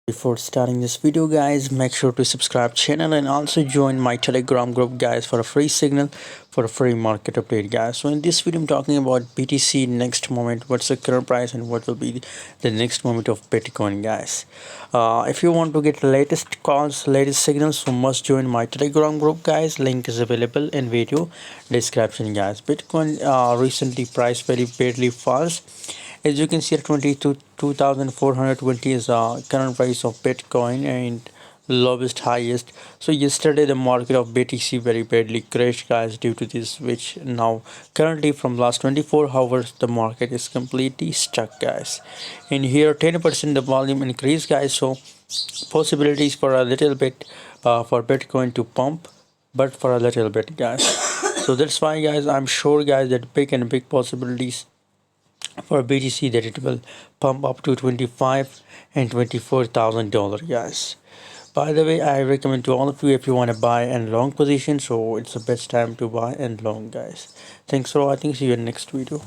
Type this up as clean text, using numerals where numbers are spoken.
Before starting this video guys, make sure to subscribe channel and also join my telegram group guys for a free signal for a free market update guys. So in this video I'm talking about BTC next moment, what's the current price and what will be the next moment of Bitcoin guys. If you want to get latest calls, latest signals, so must join my telegram group guys. Link is available in video description guys. Bitcoin recently price very badly falls. As you can see, 22,420 is current price of Bitcoin and lowest highest. So yesterday the market of BTC very badly crashed guys due to this, which now currently from last 24 hours the market is completely stuck guys. In here 10% the volume increase guys, so possibilities for a little bit for Bitcoin to pump, but for a little bit guys. So that's why guys, I'm sure guys that big possibilities for BTC that it will pump up to 25 and $24,000 guys. By the way, I recommend to all of you, if you want to buy and long position, so it's the best time to buy and long guys. Thanks for watching, see you in next video.